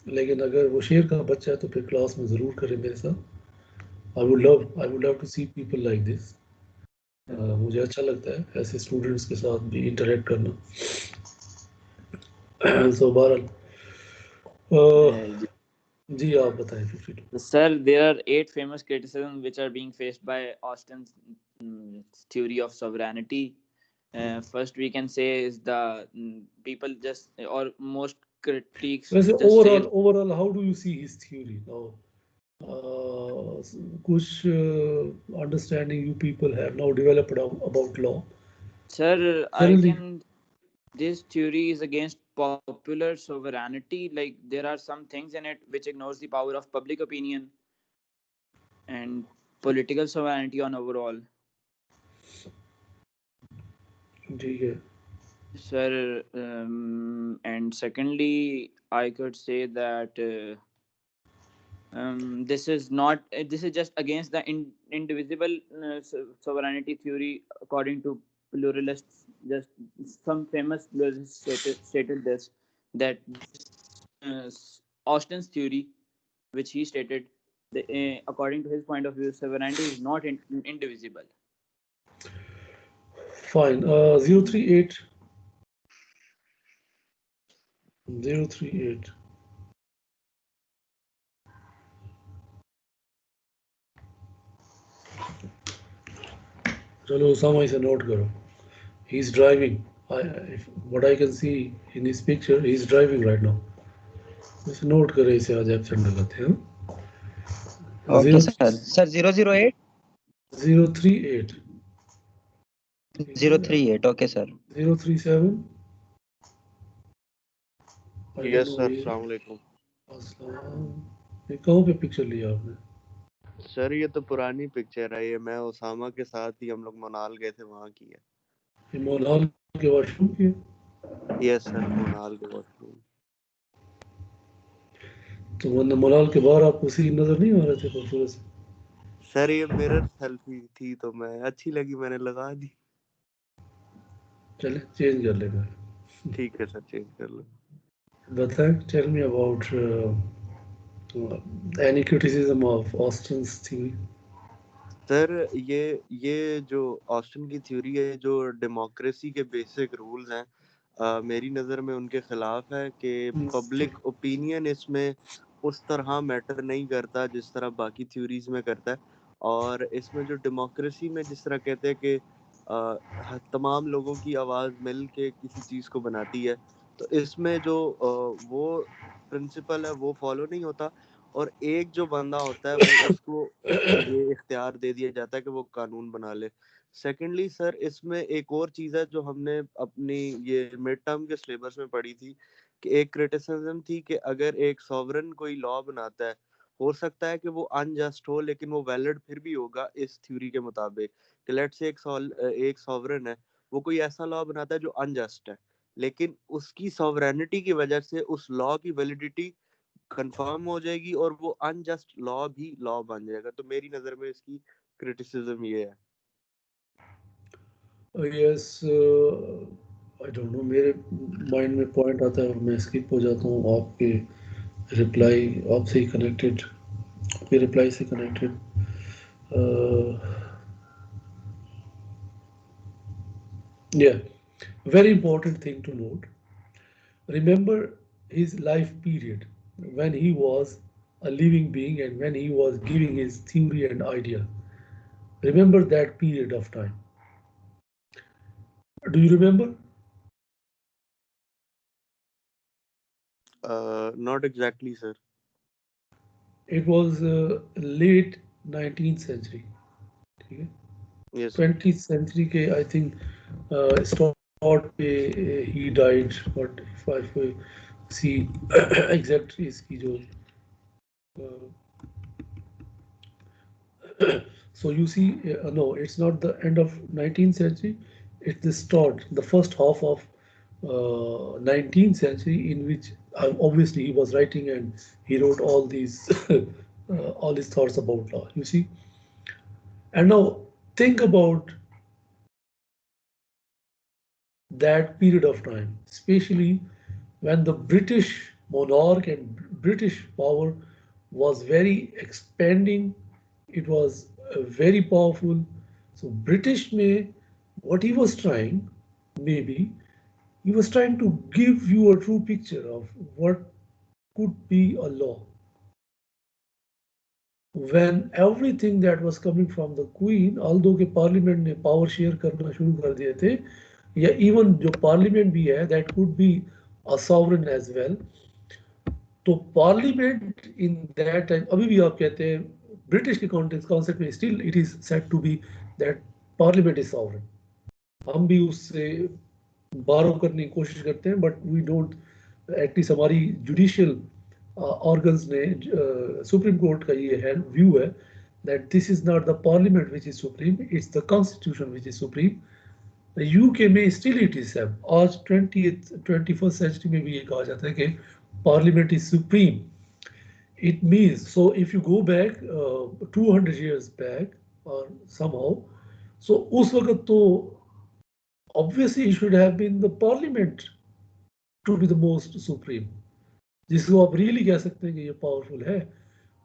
S1: लेकिन अगर वो शेर का बच्चा है तो फिर क्लास में ज़रूर करें मेरे साथ। I would love to see people like this. मुझे अच्छा लगता है ऐसे स्टूडेंट्स के साथ भी इंटरेक्ट करना। सो बहरहाल जी आप बताएं 52।
S4: Sir, there are 8 famous criticisms which are being faced by Austin's theory of sovereignty. First, we can say is the people just or most critiques
S1: वैसे
S4: just say.
S1: Overall how do you see his theory now? कुछ understanding you people have now developed about law?
S4: Sir, I
S1: generally
S4: can. This theory is against popular sovereignty. Like there are some things in it which ignores the power of public opinion and political sovereignty on overall.
S1: ठीक है।
S4: Sir, and secondly, I could say that this is not. This is just against the indivisible sovereignty theory, according to pluralists. Just some famous pluralists stated this, that uh, Austin's theory, which he stated, according to his point of view, sovereignty is not indivisible.
S1: Fine. 038. 038. चलो Usama इसे note करो. He's driving. What I can see in his picture, he's driving right now. इसे note करें, इसे आज absent लगाते हैं।
S3: Okay sir. Sir 008
S1: 038
S3: 038 okay sir.
S1: 037
S5: yes sir, अस्सलाम वालेकुम।
S1: ये कहाँ पे पिक्चर लिया आपने?
S5: सर ये तो पुरानी पिक्चर है, ये मैं उसामा के साथ ही हम लोग मनाल गए थे, वहाँ की है।
S1: ये मोनाल के वॉशरूम की है?
S5: यस सर, मनाल के वॉशरूम।
S1: तो वरना मोनाल के बाहर आप उसी नजर नहीं आ रहे थे खूबसूरत से?
S5: सर ये मिरर सेल्फी थी तो मैं अच्छी लगी, मैंने लगा दी।
S1: चले चेंज कर लेगा।
S5: ठीक है सर, चेंज कर लो।
S1: बताएं, tell me about any criticism of Austin's theory?
S5: Sir ये जो ऑस्टिन की थ्योरी है, जो डेमोक्रेसी के बेसिक रूल्स हैं, मेरी नज़र में उनके खिलाफ है कि पब्लिक ओपिनियन इसमें उस तरह मैटर नहीं करता जिस तरह बाकी थ्योरीज में करता है। और इसमें जो डेमोक्रेसी में जिस तरह कहते हैं कि तमाम लोगों की आवाज़ मिल के किसी चीज़ को बनाती है, तो इसमें जो वो प्रिंसिपल है वो फॉलो नहीं होता। और एक जो बंदा होता है वो उसको ये इख्तियार दे दिया जाता है कि वो कानून बना ले। सेकेंडली सर, इसमें एक और चीज़ है जो हमने अपनी ये मिड टर्म के सिलेबस में पढ़ी थी, कि एक क्रिटिसिज्म थी कि अगर एक सॉवरन कोई लॉ बनाता है, हो सकता है कि वो अनजस्ट हो लेकिन वो वैलिड फिर भी होगा इस थ्योरी के मुताबिक। कि लेट्स से एक सॉवरन है, वो कोई ऐसा लॉ बनाता है जो अनजस्ट है, लेकिन उसकी सॉवरेनिटी की वजह से उस लॉ की वैलिडिटी कंफर्म हो जाएगी और वो अनजस्ट लॉ भी लॉ बन जाएगा। तो मेरी नज़र में इसकी क्रिटिसिज्म ये है।
S1: यस, आई डोंट नो, मेरे माइंड में पॉइंट आता है और मैं स्किप हो जाता हूँ आपके रिप्लाई, आपसे ही कनेक्टेड, आपके रिप्लाई से connected. Yeah, very important thing to note. Remember his life period when he was a living being and when he was giving his theory and idea. Remember that period of time. Do you remember?
S5: Not exactly sir.
S1: It was late 19th century. ठीक है?
S5: Yes sir.
S1: 20th century के I think start पे he died. But if I see exact इसकी जो so you see, no, it's not the end of 19th century. It's the start, the first half of 19th century, in which obviously he was writing and he wrote all these all his thoughts about law. You see, and now think about that period of time, especially when the British monarch and British power was very expanding. It was very powerful. So British may, what he was trying, maybe, he was trying to give you a true picture of what could be a law. When everything that was coming from the Queen, although के Parliament ने power share करना शुरू कर दिए थे, या even जो Parliament भी है, that could be a sovereign as well. तो Parliament in that time, अभी भी आप कहते हैं British के concept में still it is said to be that Parliament is sovereign. हम भी उससे बारो करने की कोशिश करते हैं, but we don't, एटलीस्ट हमारी जुडिशियल ऑर्गन्स ने, सुप्रीम कोर्ट का ये है व्यू है that this is not the parliament which is supreme, it's the constitution which is supreme. The UK में still it is है, आज 21st century में भी ये कहा जाता है कि parliament is supreme. It means, so if you go back 200 years back or somehow, so उस वक्त तो obviously it should have been the parliament to be the most supreme, जिसको आप रियली कह सकते हैं कि ये पावरफुल है।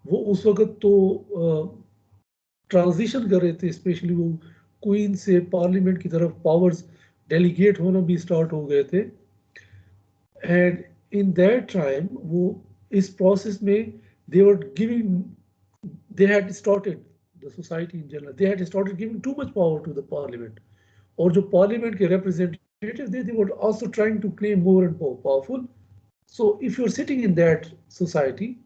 S1: वो उस वक्त तो ट्रांजिशन कर रहे थे, स्पेशली वो क्वीन से पार्लियामेंट की तरफ पावर्स डेलीगेट होना भी स्टार्ट हो गए थे। एंड इन दैट टाइम वो इस प्रोसेस में they were giving, they had started, the society in general, they had started giving too much power to the parliament. और जो पार्लियामेंट के रिप्रेजेंटेटिव थे, they were also trying to claim more and more powerful So if you're sitting in that society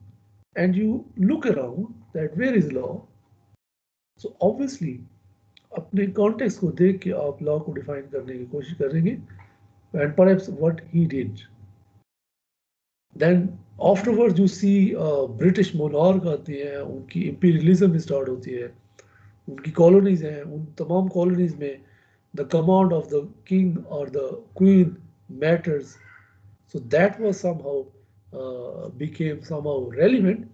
S1: and you look around that where is law, so obviously अपने context को देख के आप law को define करने की कोशिश करेंगे, and perhaps what he did. Then afterwards you see British monarch आते हैं, उनकी imperialism start होती है, उनकी colonies हैं, उन तमाम colonies में the command of the king or the queen matters. So that was somehow became somehow relevant.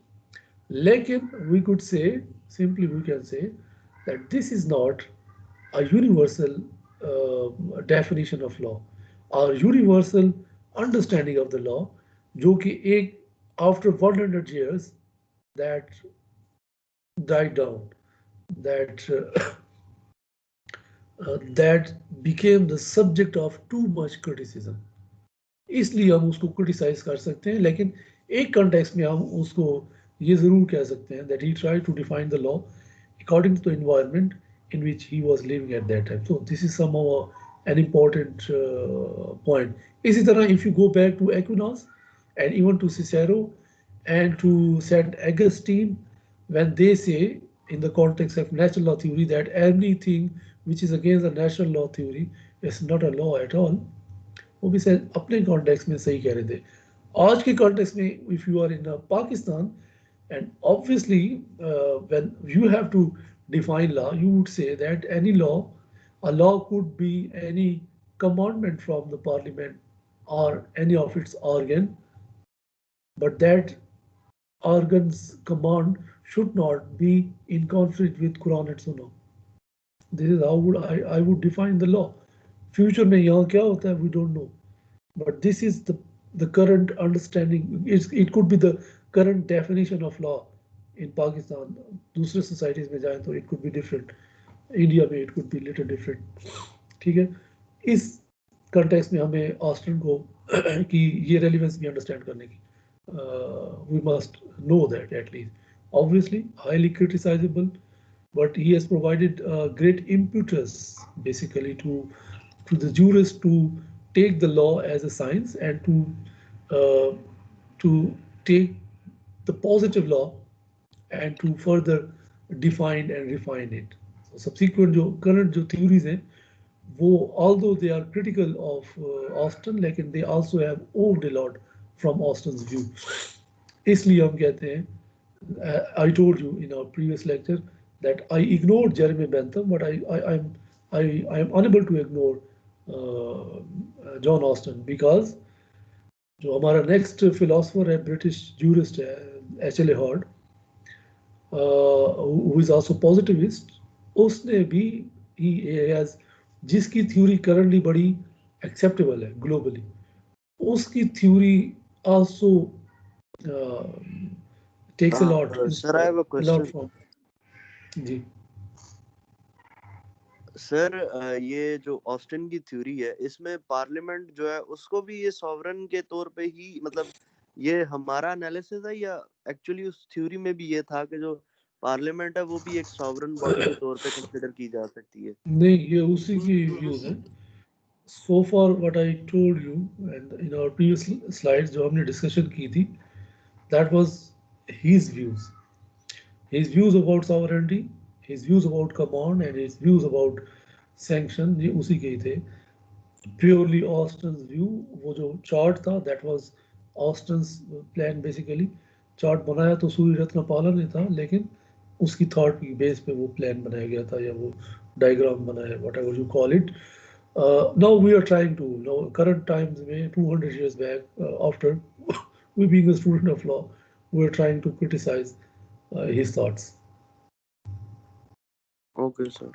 S1: Lekin we could say, simply we can say that this is not a universal definition of law or universal understanding of the law, जो कि एक after 100 years that died down, that that became the subject of too much criticism. इसलिए हम उसको criticise कर सकते हैं, लेकिन एक कंटेक्स्ट में हम उसको ये ज़रूर कह सकते हैं that he tried to define the law according to the environment in which he was living at that time. So this is somehow an important point. इसी तरह if you go back to Aquinas and even to Cicero and to St. Augustine, when they say in the context of natural law theory that anything which is against the natural law theory is not a law at all, वो भी शायद अपने context में सही कह रहे थे. आज के कॉन्टेक्स्ट में if you are in Pakistan and obviously when you have to define law, you would say that any law, a law could be any commandment from the parliament or any of its organ, but that organ's command should not be in conflict with Quran and Sunnah. This is how would I would define the law. Future में यहाँ क्या होता है we don't know, but this is the current understanding. It could be the current definition of law in Pakistan. दूसरे societies में जाएं तो it could be different. India में it could be little different. ठीक है, इस context में हमें ऑस्टिन को कि ये relevance भी understand करने की we must know that at least. Obviously highly criticizable, but he has provided great impetus basically to the jurists to take the law as a science and to take the positive law and to further define and refine it. So subsequent जो current जो theories हैं वो although they are critical of Austin, लेकिन they also have owed a lot from Austin's view. इसलिए हम कहते हैं I told you in our previous lecture that I ignored Jeremy Bentham, but I am unable to ignore John Austin because जो हमारा next philosopher है British jurist है H.L.A. Hord, who is also positivist, उसने भी he has जिसकी theory currently बड़ी acceptable है globally, उसकी theory also takes a lot.
S5: Sir, I have a question.
S1: From, जी
S5: सर ये जो ऑस्टिन की थ्योरी है इसमें पार्लियामेंट जो है उसको भी ये सॉवरन के तौर पे ही, मतलब ये हमारा एनालिसिस है या एक्चुअली उस थ्योरी में भी ये था कि जो पार्लियामेंट है वो भी एक सॉवरन बॉडी के तौर पे कंसीडर की जा सकती है?
S1: नहीं, ये उसी की व्यूज है. So far what I told you and in our previous slides जो हमने डिस्कशन की थी, that was his views. His views about sovereignty, his views about command and his views about sanction, ये उसी के ही थे. Purely Austin's view, वो जो चार्ट था that was Austin's plan basically. Chart बनाया तो सूर्य रत्नपाला ने था, लेकिन उसकी थॉट की बेस पे वो प्लान बनाया गया था या वो डायग्राम बनाया, whatever you call it. Now we are trying to, now current times में 200 years back, after we being a student of law, we are trying to criticize his thoughts.
S5: Okay, sir.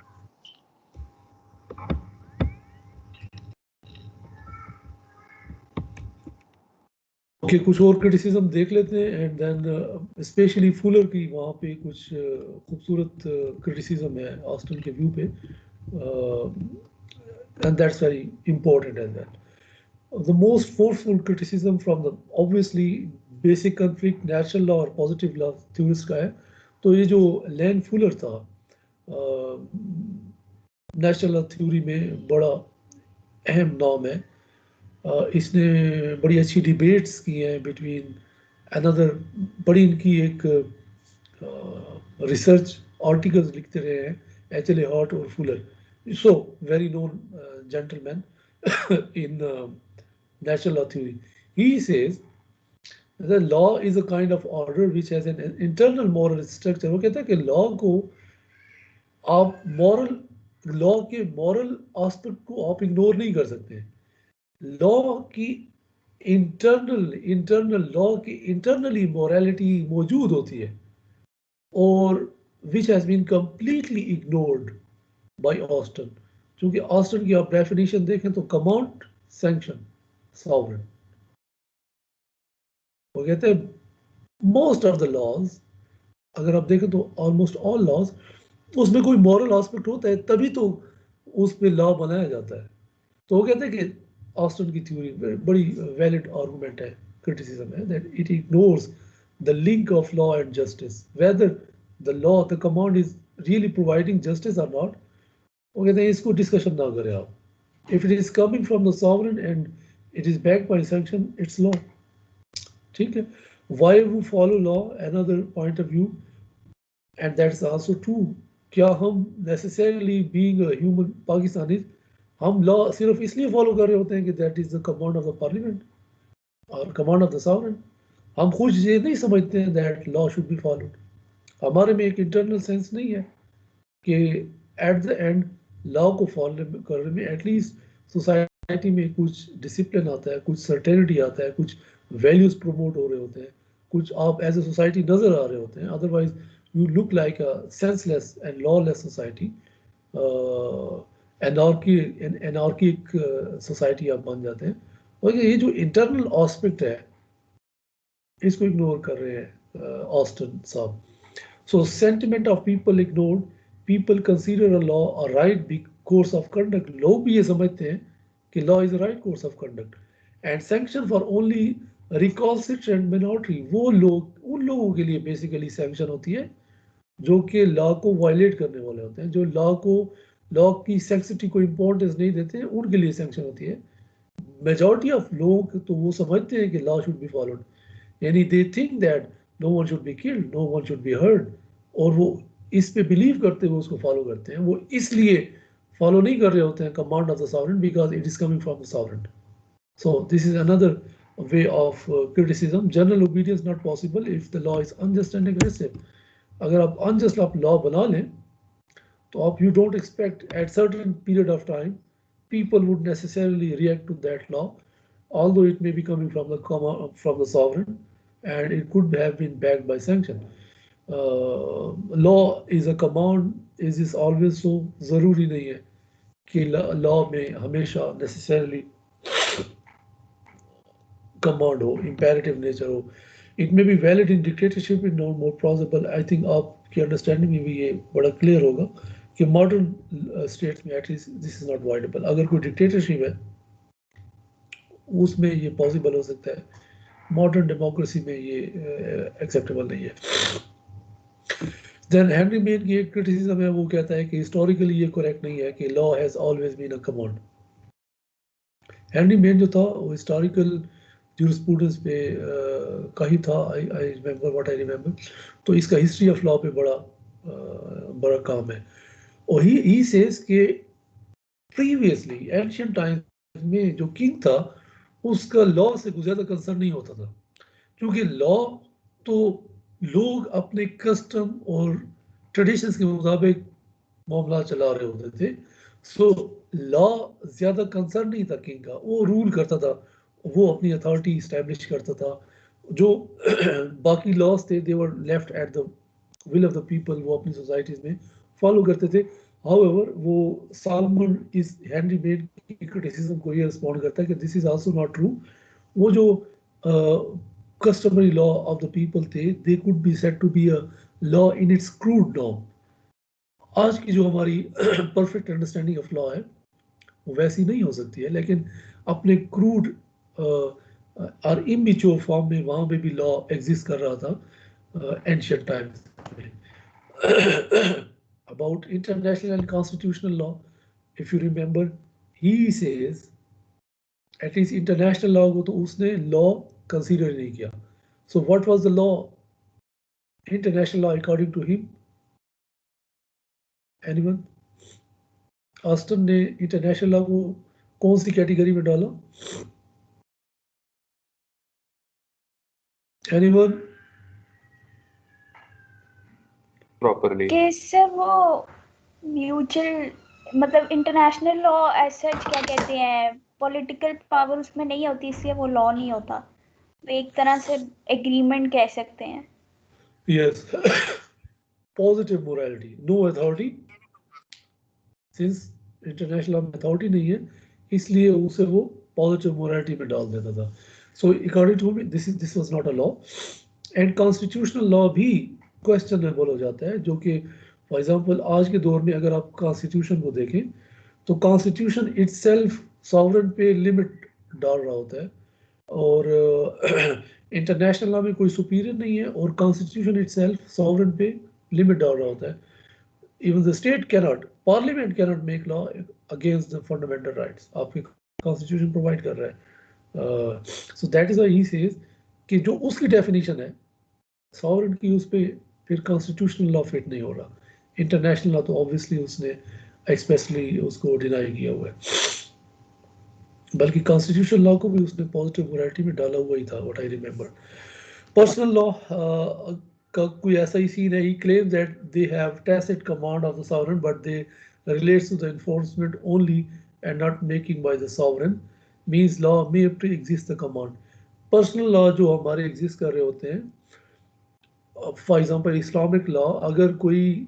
S1: Okay, कुछ और criticism देख लेते हैं and then specially Fuller की वहाँ पे कुछ खूबसूरत क्रिटिसिज्म है ऑस्टिन के व्यू पे, and that's very important as well. The most forceful criticism from the obviously basic conflict natural law और positive law theorist का है. तो ये जो लैन फुलर था नेचुरल लॉ थ्योरी में बड़ा अहम नाम है. इसने बड़ी अच्छी डिबेट्स की हैं बिटवीन अनदर, बड़ी इनकी एक रिसर्च आर्टिकल्स लिखते रहे हैं एच.एल.ए. हॉट और Fuller, so very known gentleman in natural law theory. He says the law is a kind of order which has an internal moral structure. वो कहता है कि लॉ को आप लॉ के मॉरल एस्पेक्ट को आप इग्नोर नहीं कर सकते। लॉ की लॉ की इंटरनली मोरालिटी मौजूद होती है, और which has been completely ignored by Austin. क्योंकि ऑस्टन की आप डेफिनेशन देखें तो कमांड, सैंक्शन, सॉवरेन, वो कहते हैं मोस्ट ऑफ द लॉज, अगर आप देखें तो ऑलमोस्ट ऑल लॉज, उसमें कोई मॉरल एस्पेक्ट होता है तभी तो उस पे लॉ बनाया जाता है। तो वो कहते हैं कि ऑस्टन की थ्योरी बड़ी वैलिड आर्गुमेंट है, क्रिटिसिज्म है, that it ignores the link of law and justice, whether the law, the command is really providing justice और नॉट। वो कहते हैं इसको डिस्कशन ना करें आप। If it is coming from the sovereign and it is backed by sanction, it's law. ठीक है, why we follow law, another point of view, and that's also true. क्या हम necessarily being a human Pakistani हम law सिर्फ इसलिए follow कर रहे होते हैं कि that is the command of the parliament और कमांड ऑफ द सॉवरेन? हम खुद ये नहीं समझते हैं that law should be followed. हमारे में एक इंटरनल सेंस नहीं है कि एट द एंड लॉ को फॉलो करने में एटलीस्ट सोसाइटी में कुछ डिसिप्लिन आता है, कुछ सर्टेनिटी आता है, कुछ वैल्यूज प्रमोट हो रहे होते हैं, कुछ आप एज ए सोसाइटी नजर आ रहे होते हैं। Otherwise you look like a senseless and lawless society, anarchic society आप बन जाते हैं। और ये जो इंटरनल एस्पेक्ट है इसको इग्नोर कर रहे हैं ऑस्टन साहब। So sentiment of people ignored, people consider a law a right course of conduct. लोग भी ये समझते हैं कि law is a right course of conduct, and sanction for only recalcitrant minority. वो लोग, उन लोगों के लिए बेसिकली सैंक्शन होती है जो कि लॉ को वायलेट करने वाले होते हैं, जो लॉ की सेंसिटिविटी को इम्पोर्टेंस नहीं देते हैं, उनके लिए सैंक्शन होती है। मेजॉरिटी ऑफ लोग तो वो समझते हैं कि लॉ शुड बी फॉलोड, यानी they think that no one should be killed, no one should be hurt, और वो इस पे बिलीव करते हुए उसको फॉलो करते हैं। वो इसलिए फॉलो नहीं कर रहे होते हैं command of the sovereign because it is coming from the sovereign. So this is another way of criticism. General obedience not possible if the law is unjust and aggressive. अगर आप unjust आप law बना लें तो आप you don't expect at certain period of time people would necessarily react to that law, although it may be coming from the sovereign and it could have been backed by sanction. Law is a command, is this always so? ज़रूरी नहीं है कि law में हमेशा necessarily command हो, imperative nature हो। It may be valid in dictatorship, it no more plausible. I think आपकी understanding में भी ये बड़ा clear होगा कि modern states में at least this is not viable. अगर कोई dictatorship है उसमें ये possible हो सकता है, modern democracy में ये acceptable नहीं है। Then Henry Maine की एक criticism है, वो कहता है कि historically ये correct नहीं है कि law has always been a command. Henry Maine जो था वो historical jurisprudence पे कहीं था, I remember what I remember, तो इसका history of law पे बड़ा काम है। और he says कि previously ancient times में जो king था उसका law से कुछ ज़्यादा concern नहीं होता था, क्योंकि law तो लोग अपने custom और traditions के मुताबिक मामला चला रहे होते थे। सो लॉ ज़्यादा कंसर्न नहीं था किंग का, वो रूल करता था, वो अपनी अथॉरिटी इस्टेब्लिश करता था। जो बाकी लॉज थे they were left at the will of the people, वो अपनी सोसाइटीज़ में फॉलो करते थे। हाउएवर वो सालमन इस हेनरी मेन की क्रिटिसिज्म को ये रिस्पॉन्ड करता है कि this is also not true. वो जो customary law of the people थे they could be said to be a law in its crude norm. आज की जो हमारी परफेक्ट अंडरस्टैंडिंग ऑफ लॉ है वो वैसी नहीं हो सकती है, लेकिन अपने क्रूड और इमेच्योर फॉर्म में वहाँ पे भी लॉ एग्जिस्ट कर रहा था एंशिएंट टाइम्स में। About international and constitutional law, if you remember, he says at least international law को तो उसने लॉ कंसीडर नहीं किया. So what was the law, international law according to him? Anyone? Austin ने इंटरनेशनल लॉ को कौन सी कैटेगरी में डाला? एनीवन?
S5: प्रॉपरली
S2: कि सर वो म्यूचुअल मतलब इंटरनेशनल लॉ एज सच क्या कहते हैं, पॉलिटिकल पावर उसमें नहीं होती, इसलिए वो लॉ नहीं होता, वो एक तरह से एग्रीमेंट कह सकते हैं.
S1: Yes. Positive morality, no authority. Since international law में authority नहीं है, इसलिए उसे वो positive morality में डाल देता था. So according to me, this was not a law. And constitutional law भी questionable हो जाता है, जो कि for example आज के दौर में अगर आप constitution को देखें, तो constitution itself sovereign पे limit डाल रहा होता है, और इंटरनेशनल लॉ में कोई सुपीरियर नहीं है, और कॉन्स्टिट्यूशन इटसेल्फ सॉवरेन पे लिमिट डाल रहा होता है. Even the state cannot, parliament cannot make law against the fundamental rights. आपके कॉन्स्टिट्यूशन प्रोवाइड कर रहा है. So that is why he says कि जो उसकी डेफिनेशन है सॉवरेन की, उस पे फिर कॉन्स्टिट्यूशनल लॉ फिट नहीं हो रहा. इंटरनेशनल लॉ तो ऑब्वियसली उसने एक्सप्रेसली उसको डिनाई किया हुआ है, बल्कि कॉन्स्टिट्यूशनल लॉ को भी उसने पॉजिटिव मोरालिटी में डाला हुआ ही था, what I remember. Personal law का कोई ऐसा ही सीन है. He claim that they have tacit command of the sovereign, but they relates to the enforcement only and not making by the sovereign. Means law may exist the command. Personal law जो हमारे exist कर रहे होते हैं, for example Islamic law, अगर कोई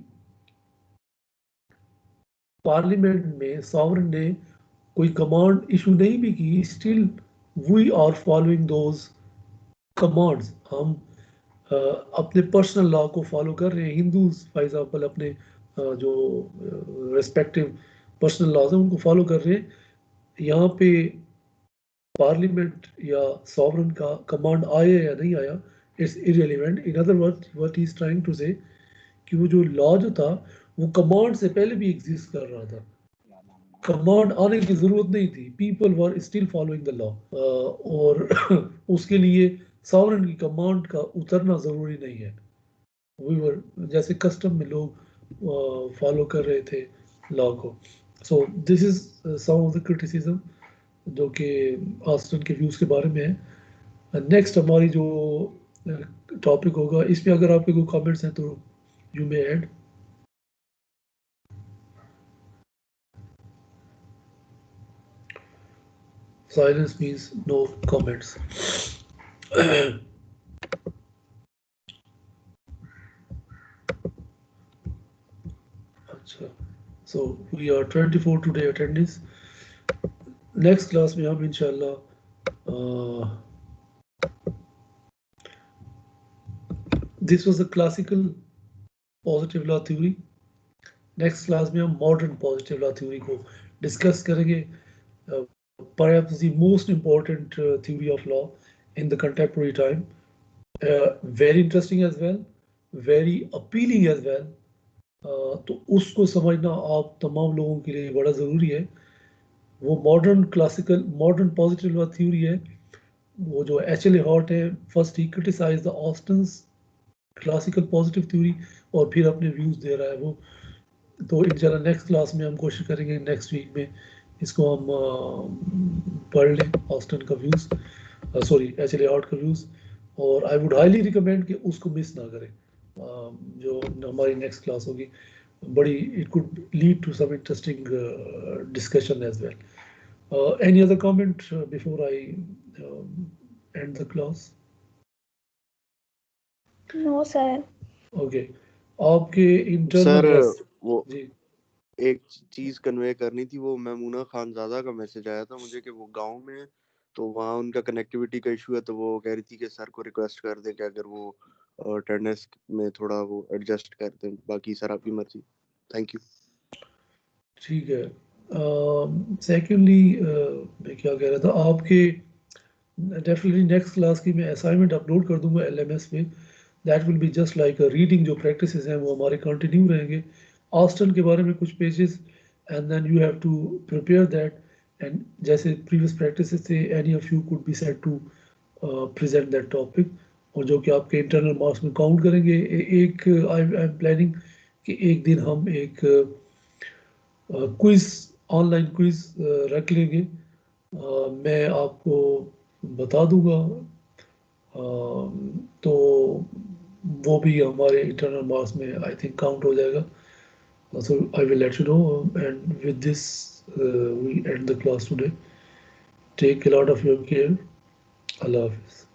S1: parliament में sovereign ने कोई कमांड इशू नहीं भी की, still we are following those commands. हम अपने पर्सनल लॉ को फॉलो कर रहे हैं. हिंदूज फॉर एग्जांपल अपने जो रेस्पेक्टिव पर्सनल लॉज हैं उनको फॉलो कर रहे हैं. यहाँ पे पार्लियामेंट या सॉवरेन का कमांड आया या नहीं आया, it's irrelevant. In other words what he is trying to say कि वो जो लॉ जो था वो कमांड से पहले भी एग्जिस्ट कर रहा था. कमांड आने की जरूरत नहीं थी, people were still following the law. और उसके लिए सॉवरेन की कमांड का उतरना जरूरी नहीं है. वी वर जैसे कस्टम में लोग फॉलो कर रहे थे लॉ को. So this is some of the criticism जो कि ऑस्टन के व्यूज के बारे में है. नेक्स्ट हमारी जो टॉपिक होगा, इसमें अगर आपके कोई कमेंट्स हैं तो you may add. Silence means no comments. अच्छा, so we are 24 today attendance. Next class में हम इंशाल्लाह this was the classical positive law theory. Next class में हम modern positive law theory को discuss करेंगे. Perhaps the most important theory of law in the contemporary time. Very interesting as well, very appealing as well. तो उसको समझना आप तमाम लोगों के लिए बड़ा ज़रूरी है. वो modern classical modern positive law theory है. वो जो HLA हॉट है, first he criticize the Austin's classical positive theory और फिर अपने व्यूज दे रहा है वो. तो इंशाल्लाह नेक्स्ट क्लास में हम कोशिश करेंगे नेक्स्ट वीक में इसको हम पढ़ लें, ऑस्टन का व्यूज, सॉरी HLA हॉट का व्यूज. और आई वुड हाईली रिकमेंड कि उसको मिस ना करें. जो हमारी नेक्स्ट क्लास होगी बड़ी, it could lead to some interesting discussion as well. Any other comment before I end the class?
S2: No sir.
S1: Okay, आपके
S5: सर
S1: इंटरनल
S5: वो
S1: जी
S5: एक चीज कन्वे करनी थी. वो मैमूना खानजादा का मैसेज आया था मुझे कि वो गांव में है, तो वहाँ उनका कनेक्टिविटी का इशू है. तो वो कह रही थी कि सर को रिक्वेस्ट कर दें कि अगर वो अटेंडेंस में थोड़ा वो एडजस्ट कर दें. बाकी सर आपकी मर्जी. Thank you.
S1: ठीक है. सेकेंडली मैं क्या कह रहा था, आपके डेफिनेटली नेक्स्ट क्लास की मैं असाइनमेंट अपलोड कर दूंगा LMS पे. That will be just like reading. जो प्रैक्टिसेस हैं वो हमारे कंटिन्यू रहेंगे. ऑस्टन के बारे में कुछ pages, and then you have to prepare that and जैसे previous practices थे, any of you could be said to present that topic, और जो कि आपके internal marks में count करेंगे। एक I'm planning कि एक दिन हम एक क्विज, ऑनलाइन क्विज रख लेंगे। मैं आपको बता दूंगा, तो वो भी हमारे इंटरनल मार्क्स में आई थिंक काउंट हो जाएगा। So I will let you know, and with this we end the class today. Take a lot of your care. Allah Hafiz.